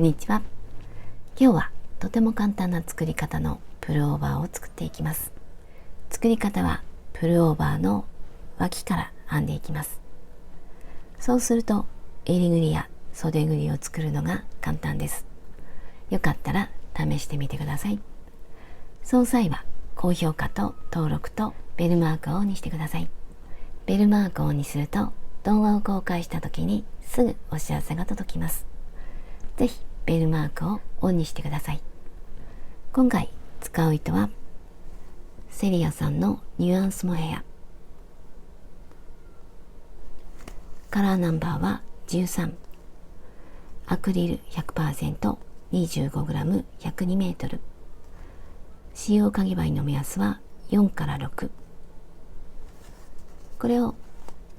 こんにちは。今日はとても簡単な作り方のプルオーバーを作っていきます。作り方はプルオーバーの脇から編んでいきます。そうすると襟ぐりや袖ぐりを作るのが簡単です。よかったら試してみてください。その際は高評価と登録とベルマークをオンにしてください。ベルマークをオンにすると動画を公開した時にすぐお知らせが届きます。ぜひベルマークをオンにしてください。今回使う糸はセリアさんのニュアンスモヘア。カラーナンバーは13。アクリル 100%、25g、102m。使用かぎ針の目安は4から6。これを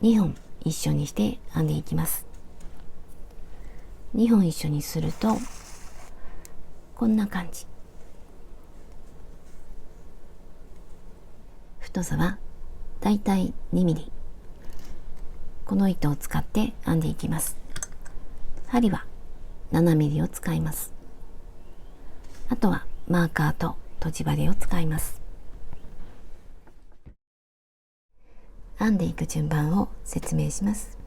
2本一緒にして編んでいきます。2本一緒にするとこんな感じ。太さはだいたい 2mm。 この糸を使って編んでいきます。針は 7mm を使います。あとはマーカーととじ針を使います。編んでいく順番を説明します。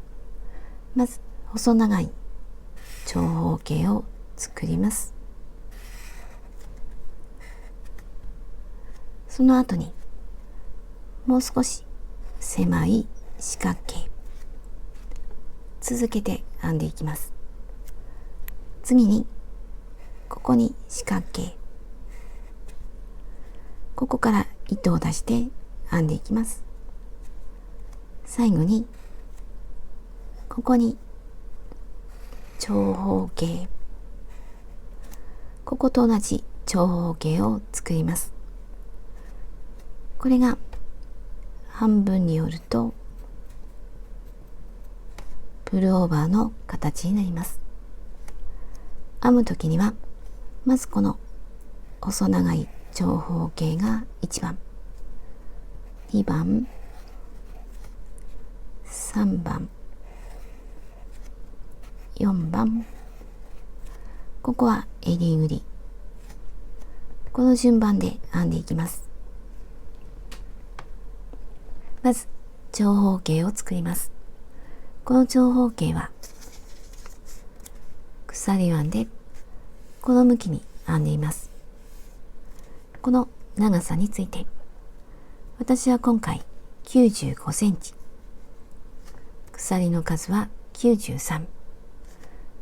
まず細長い長方形を作ります。その後にもう少し狭い四角形、続けて編んでいきます。次にここに四角形、ここから糸を出して編んでいきます。最後にここに長方形、ここと同じ長方形を作ります。これが半分に折るとプルオーバーの形になります。編むときにはまずこの細長い長方形が1番、2番、3番、4番、ここは襟ぐり、この順番で編んでいきます。まず長方形を作ります。この長方形は鎖編んでこの向きに編んでいます。この長さについて私は今回95センチ、鎖の数は93、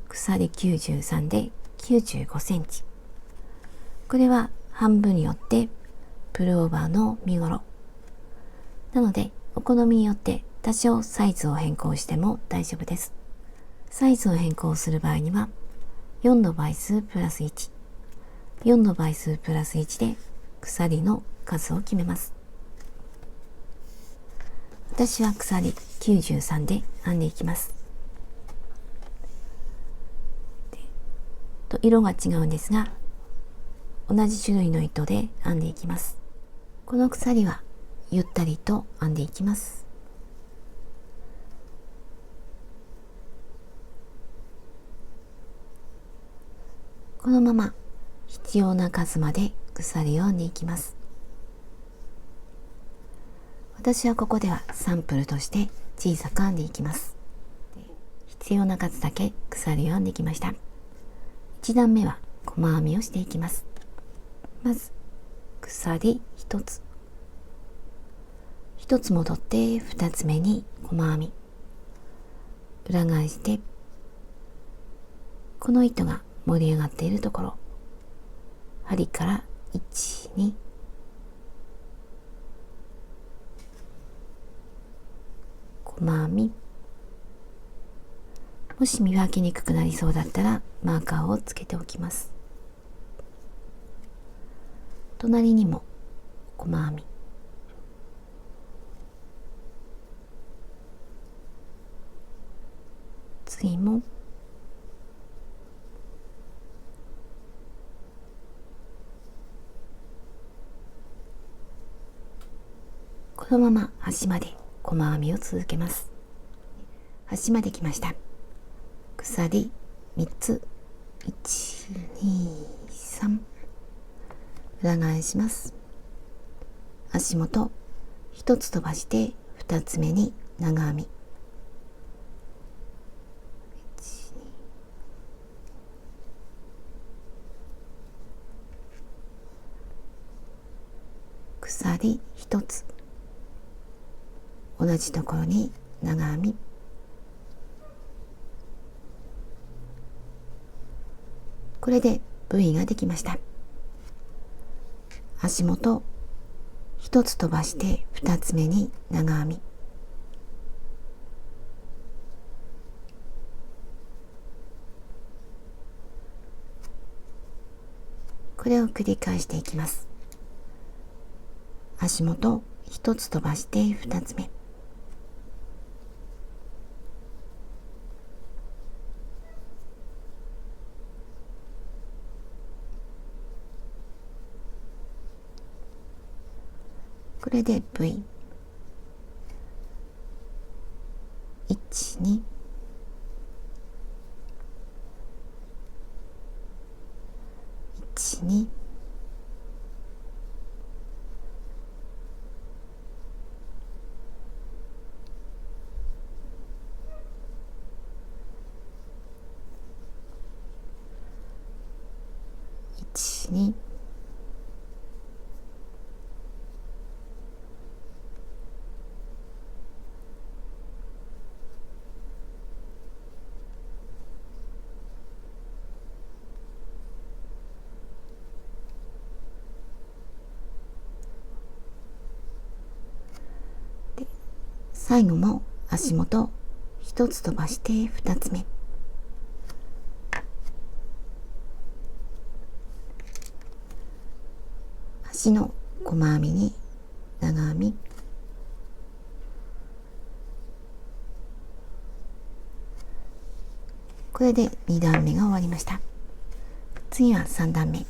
鎖93で95センチ。これは半分に折ってプルオーバーの身ごろなので、お好みによって多少サイズを変更しても大丈夫です。サイズを変更する場合には4の倍数プラス1、4の倍数プラス1で鎖の数を決めます。私は鎖93で編んでいきます。色が違うんですが、同じ種類の糸で編んでいきます。この鎖はゆったりと編んでいきます。このまま必要な数まで鎖を編んでいきます。私はここではサンプルとして小さく編んでいきます。必要な数だけ鎖を編んでいきました。1段目は細編みをしていきます。まず鎖1つ、1つ戻って2つ目に細編み、裏返してこの糸が盛り上がっているところ、針から1、2、細編み。もし見分けにくくなりそうだったらマーカーをつけておきます。隣にも細編み、次もこのまま端まで細編みを続けます。端まで来ました。鎖3つ1、2、3、裏返します。足元一つ飛ばして二つ目に長編み、鎖一つ、同じところに長編み、これで V ができました。足元一つ飛ばして二つ目に長編み、これを繰り返していきます。足元一つ飛ばして二つ目、これで V、 1、2、1、2、1、2、最後も足元一つ飛ばして二つ目、足の細編みに長編み、これで2段目が終わりました。次は3段目、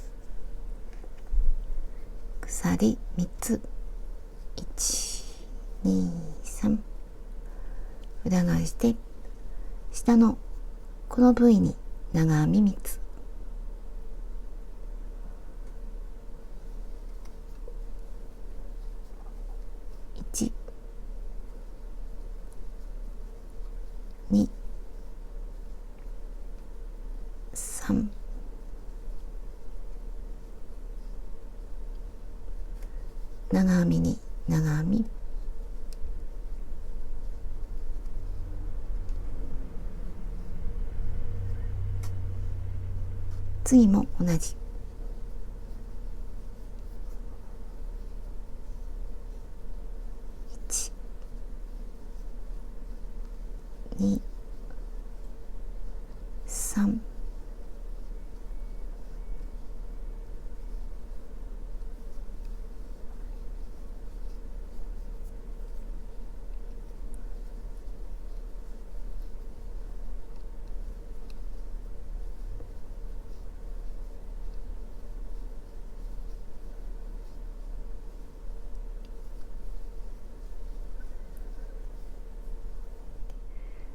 鎖3つ、1、2、3、裏返して下のこの部位に長編み3つ、1、2、3、長編みに長編み、次も同じ、1、2、3、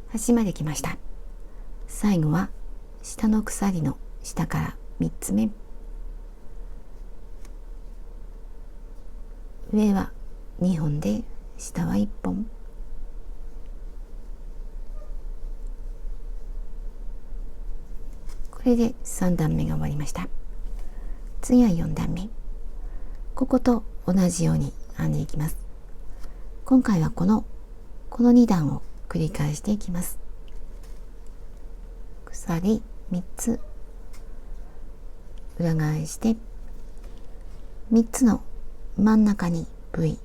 端まで来ました。最後は下の鎖の下から3つ目、上は2本で下は1本、これで3段目が終わりました。次は4段目、ここと同じように編んでいきます。今回はこの2段を繰り返していきます。鎖3つ、裏返して3つの真ん中に V、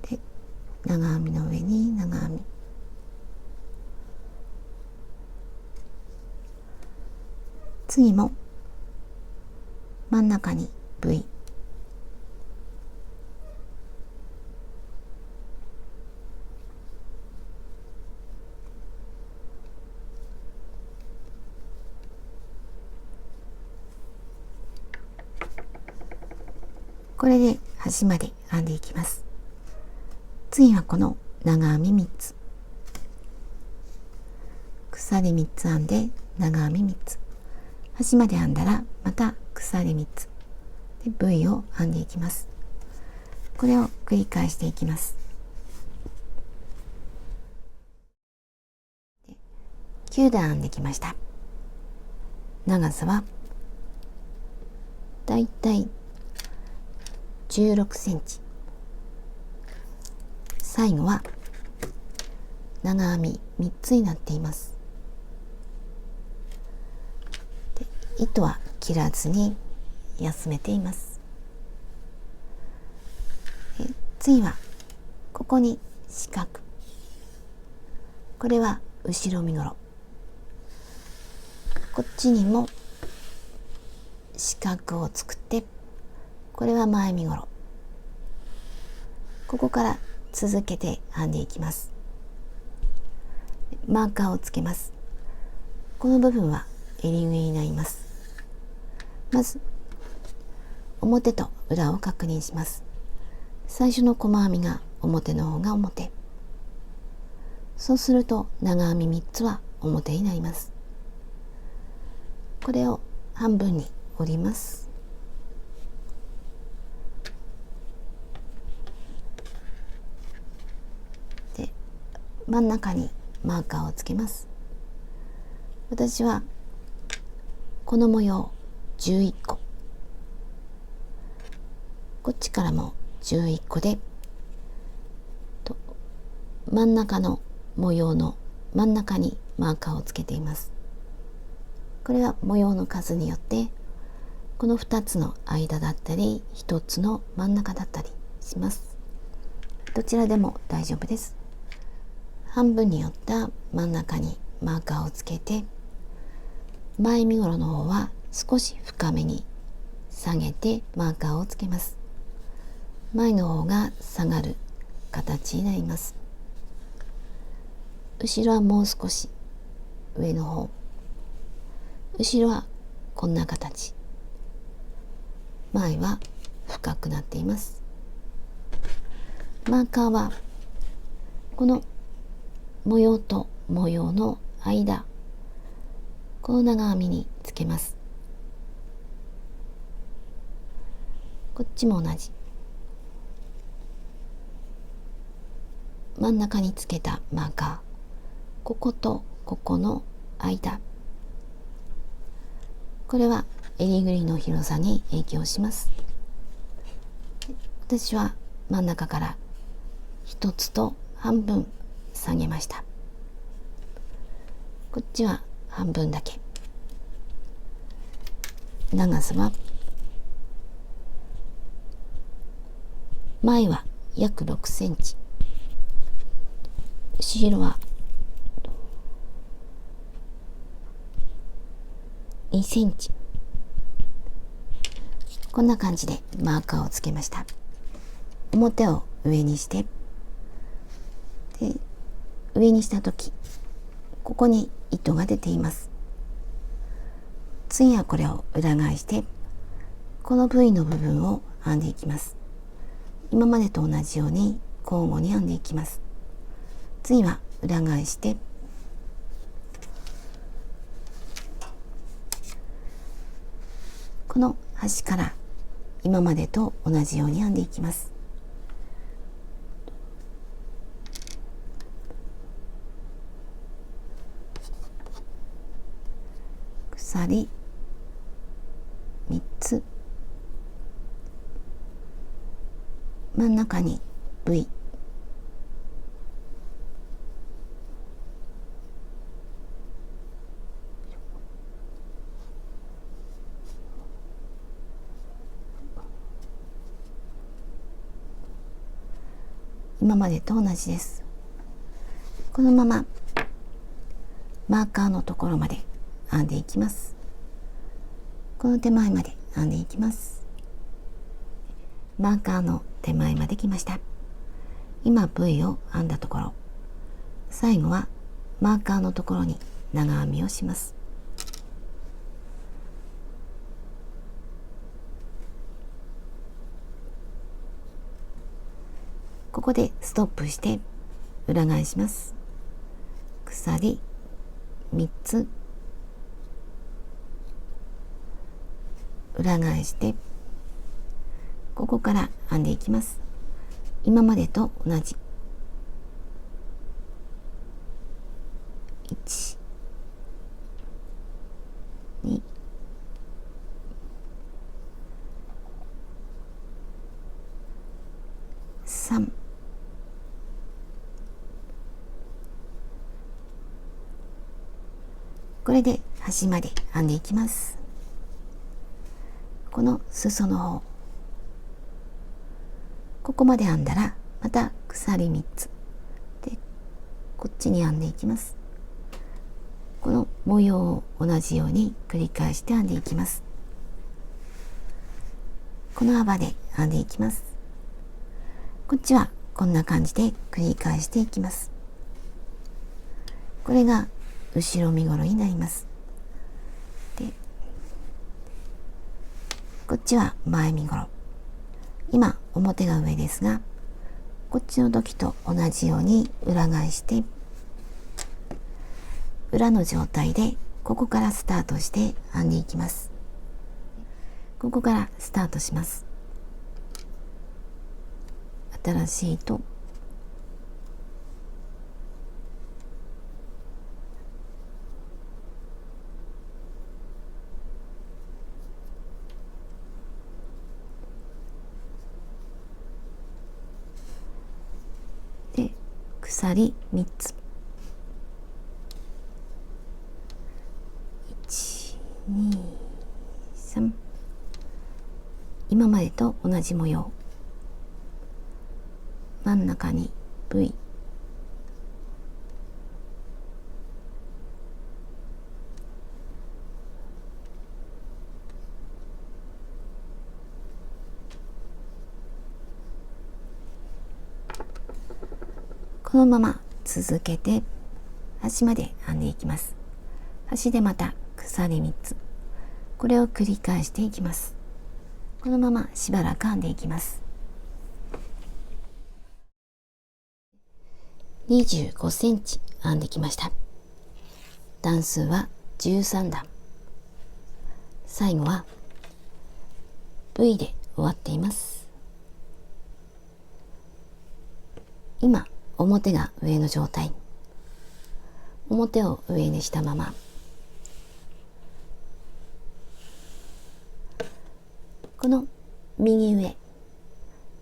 で長編みの上に長編み、次も真ん中に V、これで端まで編んでいきます。次はこの長編み3つ、鎖3つ編んで長編み3つ、端まで編んだらまた鎖3つで V を編んでいきます。これを繰り返していきます。9段編んできました。長さはだいたい16センチ。最後は長編み3つになっています。で、糸は切らずに休めています。次はここに四角、これは後ろ身ごろ、こっちにも四角を作って、これは前身ごろ、ここから続けて編んでいきます。マーカーをつけます。この部分は襟ぐりになります。まず表と裏を確認します。最初の細編みが表の方が表、そうすると長編み3つは表になります。これを半分に折ります。で、真ん中にマーカーをつけます。私はこの模様11個、こっちからも11個で、真ん中の模様の真ん中にマーカーをつけています。これは模様の数によってこの2つの間だったり1つの真ん中だったりします。どちらでも大丈夫です。半分に折った真ん中にマーカーをつけて、前身ごろの方は少し深めに下げてマーカーをつけます。前の方が下がる形になります。後ろはもう少し上の方、後ろはこんな形、前は深くなっています。マーカーはこの模様と模様の間、この長編みにつけます。こっちも同じ。真ん中につけたマーカー、こことここの間、これは襟ぐりの広さに影響します。私は真ん中から1つと半分下げました。こっちは半分だけ。長さは前は約6センチ、後ろは2センチ。こんな感じでマーカーをつけました。表を上にして、で上にした時ここに糸が出ています。次はこれを裏返してこの V の部分を編んでいきます。今までと同じように交互に編んでいきます。次は裏返してこの端から今までと同じように編んでいきます。鎖3つ、真ん中に V、今までと同じです。このままマーカーのところまで編んでいきます。この手前まで編んでいきます。マーカーの手前まで来ました。今 V を編んだところ、最後はマーカーのところに長編みをします。ここでストップして裏返します。鎖3つ裏返してここから編んでいきます。今までと同じ1、2、3、これで端まで編んでいきます。この裾の方、ここまで編んだらまた鎖3つでこっちに編んでいきます。この模様を同じように繰り返して編んでいきます。この幅で編んでいきます。こっちはこんな感じで繰り返していきます。これが後ろ身ごろになります。で、こっちは前身ごろ。今表が上ですが、こっちの時と同じように裏返して裏の状態でここからスタートして編んでいきます。ここからスタートします。新しい糸、で鎖3つ、1、2、3、今までと同じ模様、真ん中に V、このまま続けて端まで編んでいきます。端でまた鎖3つ、これを繰り返していきます。このまましばらく編んでいきます。25センチ編んできました。段数は13段。最後は V で終わっています。今表が上の状態、表を上にしたままこの右上、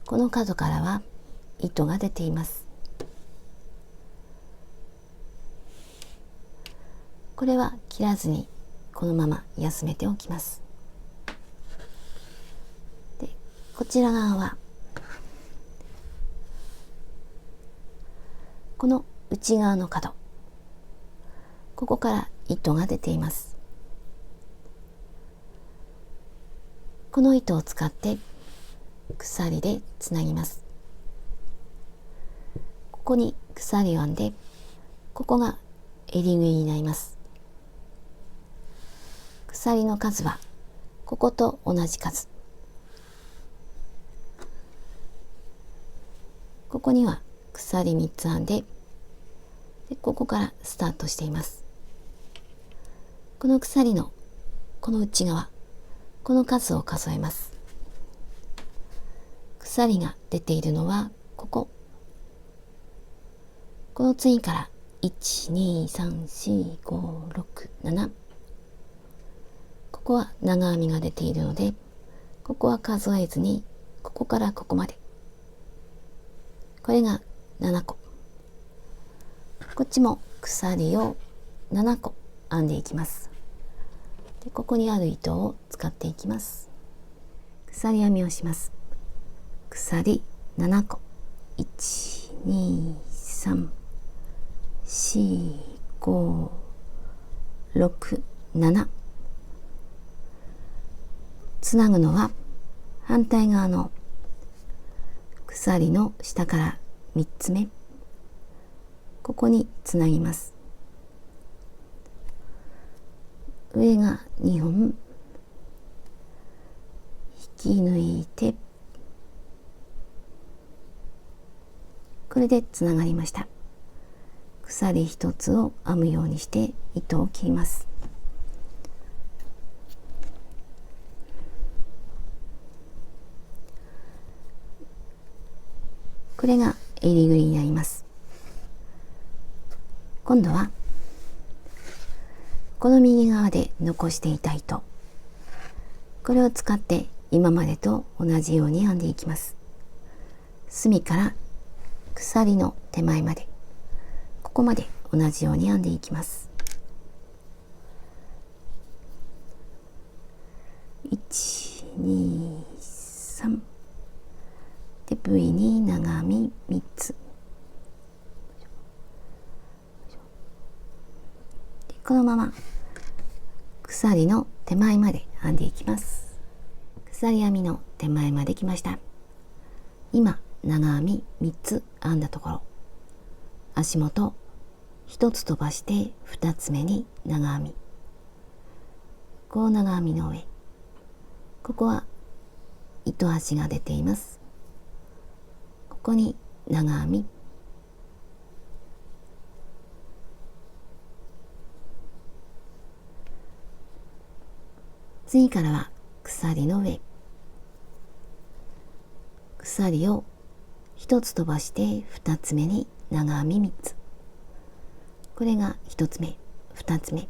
この角からは糸が出ています。これは切らずにこのまま休めておきます。で、こちら側はこの内側の角、ここから糸が出ています。この糸を使って鎖でつなぎます。ここに鎖を編んで、ここが襟ぐりになります。鎖の数はここと同じ数。ここには鎖3つ編んで、ここからスタートしています。この鎖のこの内側、この数を数えます。鎖が出ているのはここ。この次から1、2、3、4、5、6、7。ここは長編みが出ているので、ここは数えずに、ここからここまで。これが7個。こっちも鎖を7個編んでいきます。で、ここにある糸を使っていきます。鎖編みをします。鎖7個。1、2、3、4、5、6、7。つなぐのは反対側の鎖の下から3つ目、ここにつなぎます。上が2本引き抜いて、これでつながりました。鎖一つを編むようにして糸を切ります。これが襟ぐりになります。今度はこの右側で残していた糸、これを使って今までと同じように編んでいきます。隅から鎖の手前まで、ここまで同じように編んでいきます。1、2、3で V に長編み3つ、でこのまま鎖の手前まで編んでいきます。鎖編みの手前まで来ました。今長編み3つ編んだところ、足元1つ飛ばして2つ目に長編み、こう長編みの上、ここは糸端が出ています。ここに長編み、次からは鎖の上、鎖を1つ飛ばして2つ目に長編み3つ、これが1つ目、2つ目、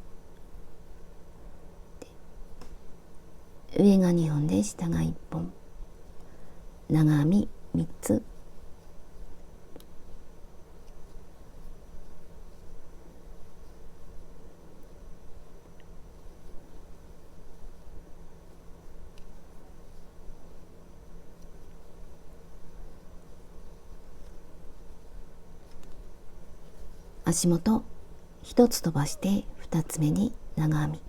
上が2本で下が1本、長編み3つ、足元1つ飛ばして2つ目に長編み、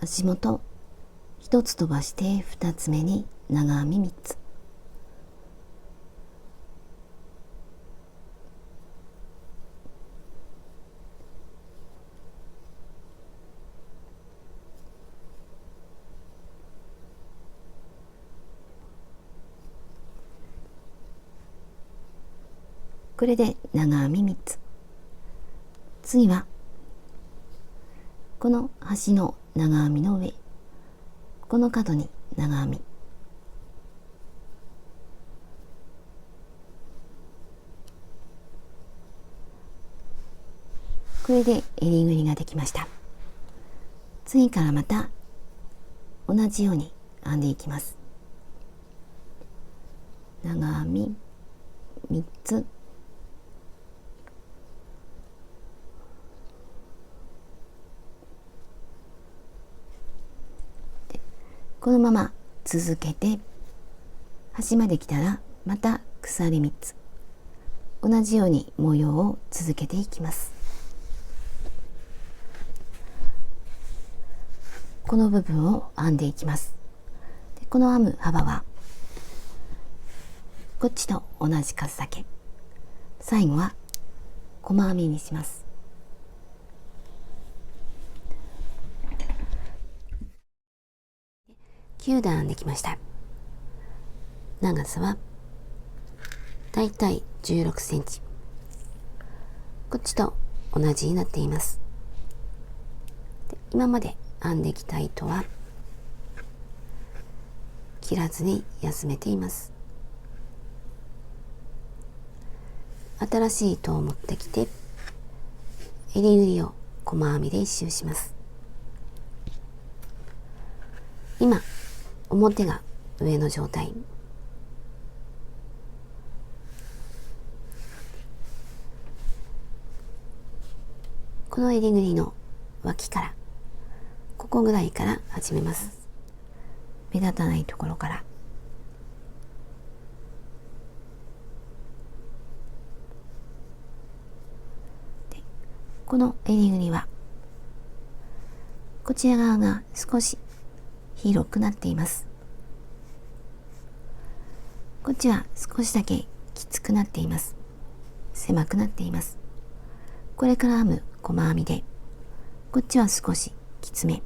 足元1つ飛ばして2つ目に長編み3つ、これで長編み3つ。次はこの端の長編みの上、この角に長編み、これで襟ぐりができました。次からまた同じように編んでいきます。長編み3つ、このまま続けて端まで来たらまた鎖3つ、同じように模様を続けていきます。この部分を編んでいきます。でこの編む幅はこっちと同じ数だけ。最後は細編みにします。9段編んできました。長さはだいたい16センチ。こっちと同じになっています。で今まで編んできた糸は切らずに休めています。新しい糸を持ってきて襟ぐりを細編みで一周します。今表が上の状態、この襟ぐりの脇からここぐらいから始めます。目立たないところから、でこの襟ぐりはこちら側が少し広くなっています。こっちは少しだけきつくなっています。狭くなっています。これから編む細編みで、こっちは少しきつめ、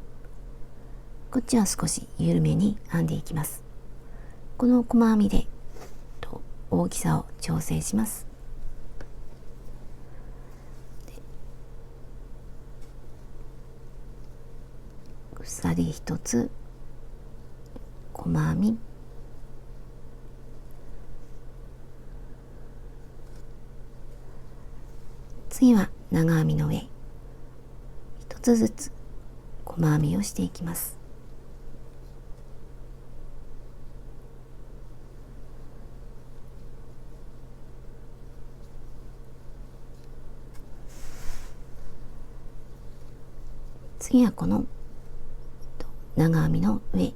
こっちは少し緩めに編んでいきます。この細編みで大きさを調整します。鎖一つ、細編み、次は長編みの上、一つずつ細編みをしていきます。次はこの長編みの上、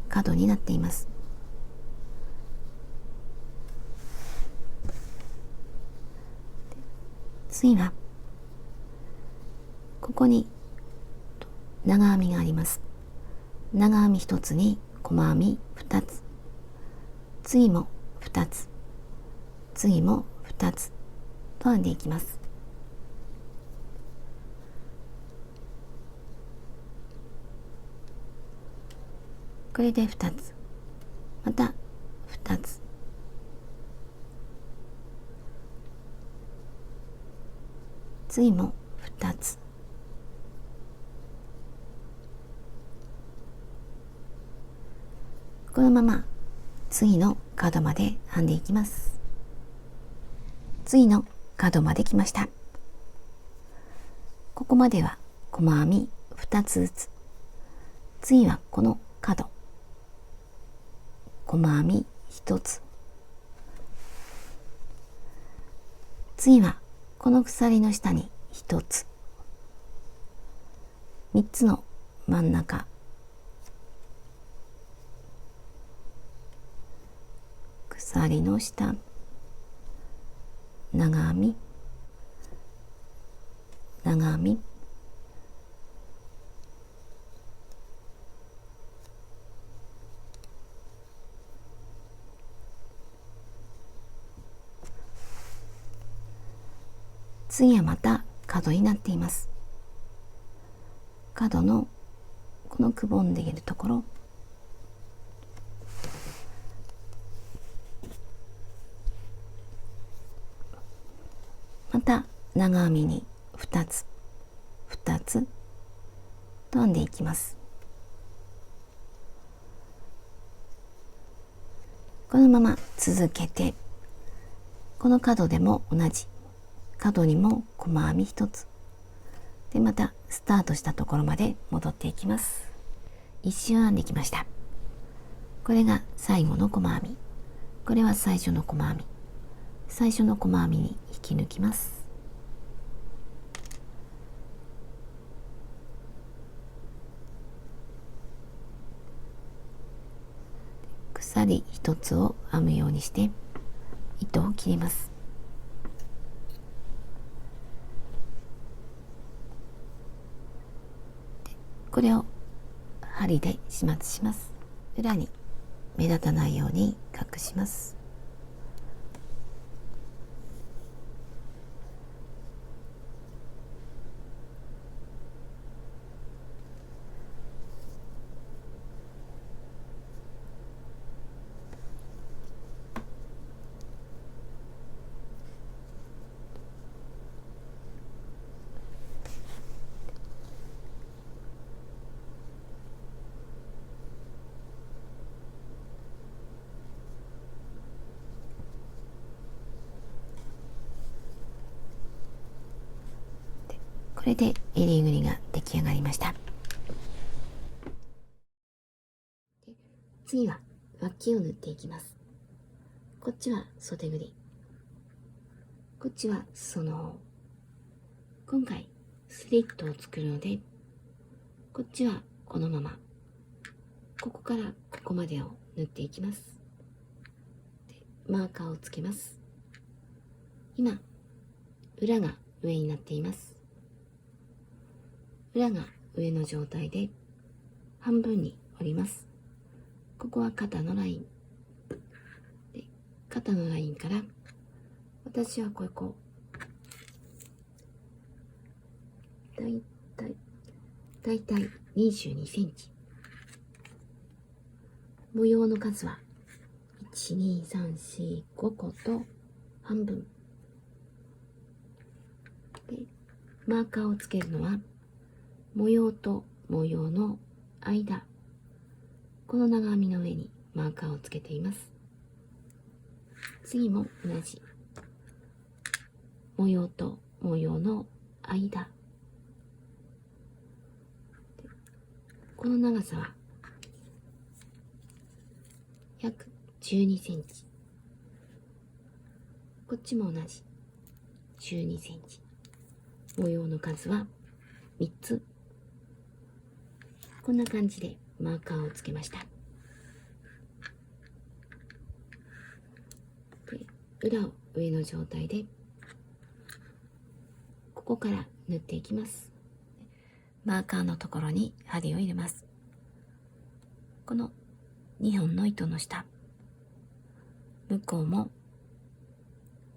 角になっています。次はここに長編みがあります。長編み一つに細編み二つ、次も二つ、次も二つと編んでいきます。これで2つ、また2つ、次も2つ、このまま次の角まで編んでいきます。次の角まで来ました。ここまでは細編み2つずつ、次はこの角、細編み1つ、次はこの鎖の下に1つ、3つの真ん中、鎖の下、長編み、長編み、次はまた角になっています。角のこのくぼんでいるところ、また長編みに2つ2つと編んでいきます。このまま続けて、この角でも同じ角にも細編み1つで、またスタートしたところまで戻っていきます。一周編んできました。これが最後の細編み、これは最初の細編み、最初の細編みに引き抜きます。鎖一つを編むようにして糸を切ります。これを針で始末します。裏に目立たないように隠します。これで襟ぐりが出来上がりました。次は脇を縫っていきます。こっちは袖ぐり、こっちは裾の方。今回スリットを作るので、こっちはこのまま、ここからここまでを縫っていきます。でマーカーをつけます。今裏が上になっています。裏が上の状態で半分に折ります。ここは肩のラインで、肩のラインから私はこうだいたい22センチ。模様の数は12345個と半分で、マーカーをつけるのは模様と模様の間、この長編みの上にマーカーをつけています。次も同じ模様と模様の間、この長さは約12センチ。こっちも同じ12センチ。模様の数は3つ。こんな感じでマーカーをつけました。で、裏を上の状態でここから縫っていきます。マーカーのところに針を入れます。この2本の糸の下、向こうも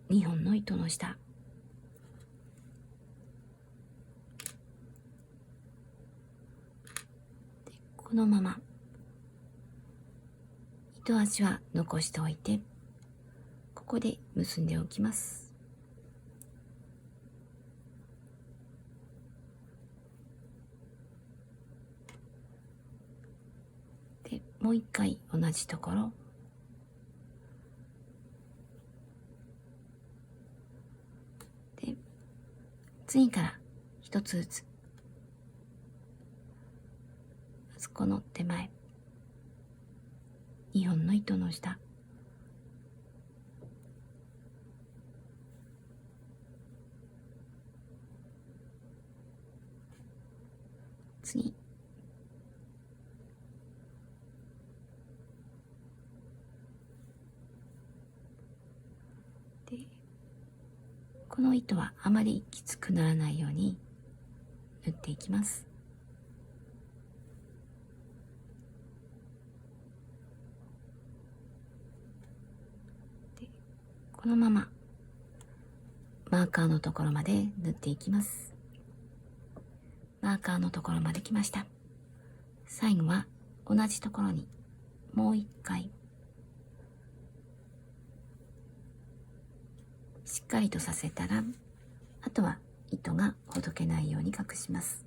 2本の糸の下、でこのまま糸端は残しておいて、ここで結んでおきます。でもう一回同じところ、で次から一つずつ、まずこの手前2本の糸の下、次で、この糸はあまりきつくならないように縫っていきます。でこのままマーカーのところまで縫っていきます。マーカーのところまで来ました。最後は同じところにもう一回しっかりとさせたら、あとは糸がほどけないように隠します。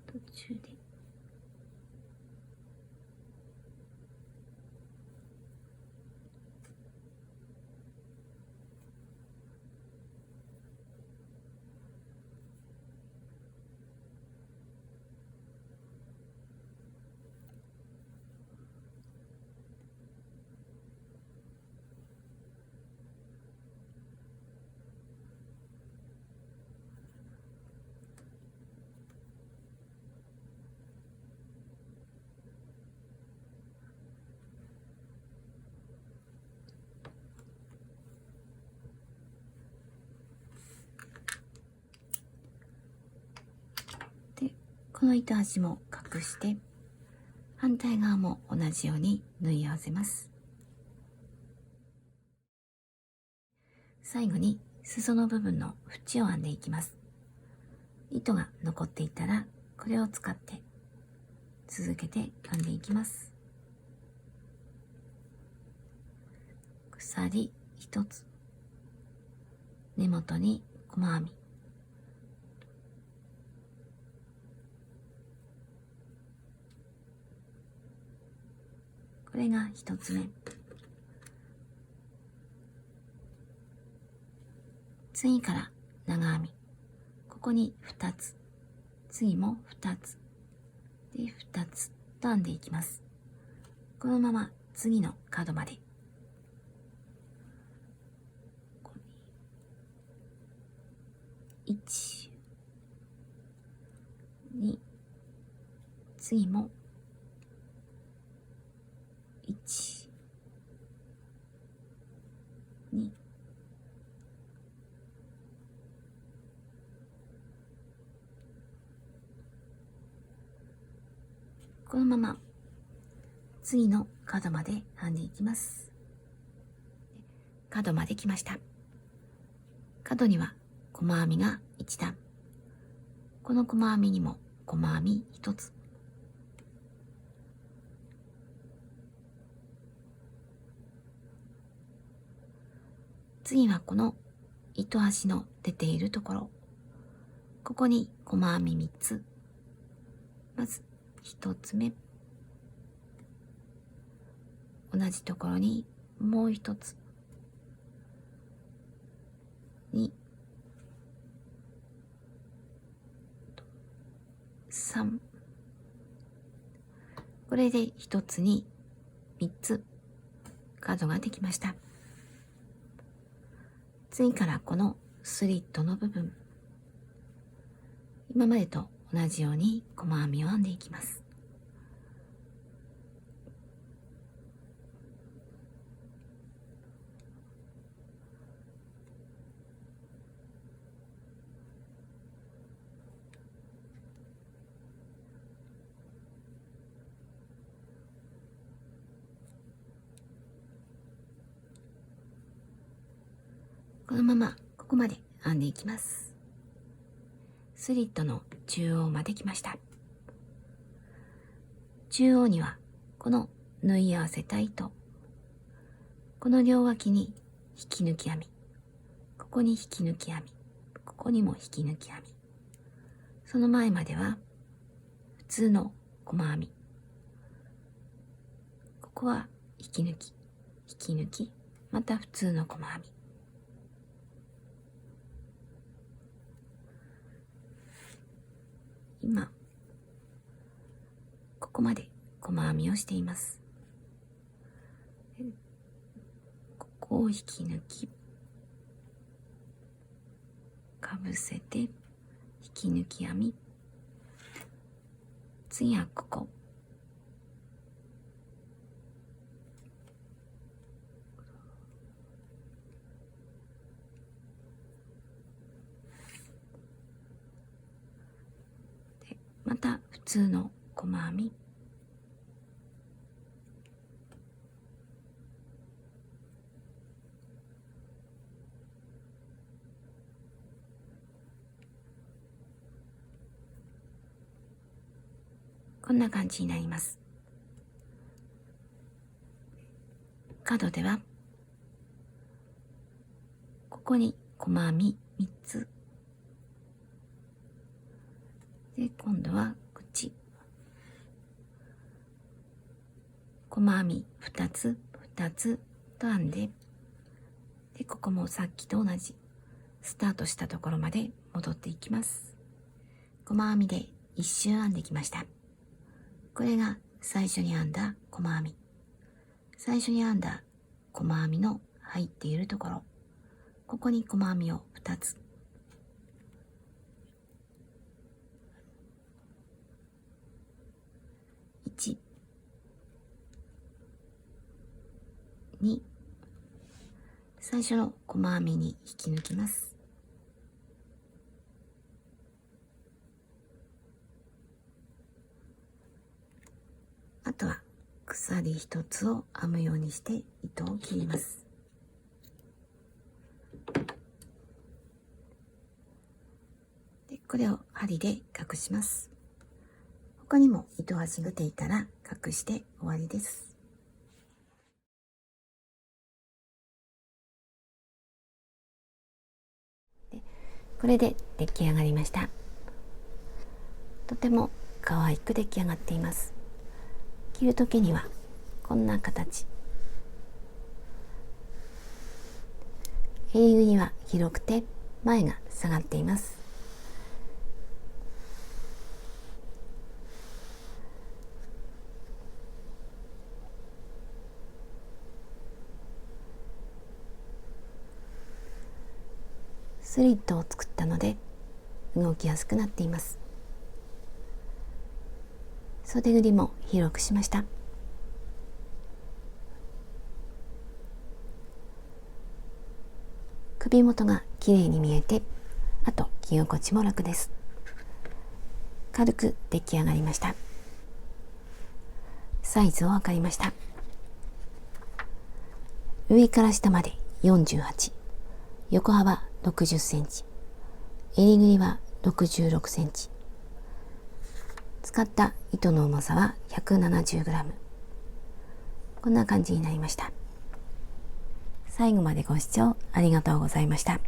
途中でこの糸端も隠して、反対側も同じように縫い合わせます。最後に裾の部分の縁を編んでいきます。糸が残っていたらこれを使って続けて編んでいきます。鎖1つ、根元に細編み、これが1つ目。次から長編み、ここに2つ、次も2つで2つと編んでいきます。このまま次の角まで1、2、次も1、2、このまま次の角まで編んでいきます。角まで来ました。角には細編みが1段、この細編みにも細編み1つ、次はこの糸端の出ているところ、ここに細編み3つ、まず1つ目、同じところにもう1つ、2、3、これで1つに3つ角ができました。次からこのスリットの部分、今までと同じように細編みを編んでいきます。このままここまで編んでいきます。スリットの中央まで来ました。中央にはこの縫い合わせた糸、この両脇に引き抜き編み、ここに引き抜き編み、ここにも引き抜き編み、その前までは普通の細編み、ここは引き抜き、引き抜き、また普通の細編み、今ここまで細編みをしています。ここを引き抜き、かぶせて引き抜き編み、次はここ、でまた普通の細編み、こんな感じになります。角ではここに細編み3つで、今度は口、細編み2つ2つと編んで、でここもさっきと同じスタートしたところまで戻っていきます。細編みで1周編んできました。これが最初に編んだ細編み、最初に編んだ細編みの入っているところ、ここに細編みを2つ、1、2、最初の細編みに引き抜きます。あとは鎖一つを編むようにして糸を切ります。でこれを針で隠します。他にも糸端が出ていたら隠して終わりです。でこれで出来上がりました。とても可愛く出来上がっています。着る時にはこんな形、襟ぐりは広くて前が下がっています。スリットを作ったので動きやすくなっています。袖ぐりも広くしました。首元が綺麗に見えて、あと着心地も楽です。軽く出来上がりました。サイズを測りました。上から下まで48、横幅60センチ、襟ぐりは66センチ。使った糸の重さは 170g。こんな感じになりました。最後までご視聴ありがとうございました。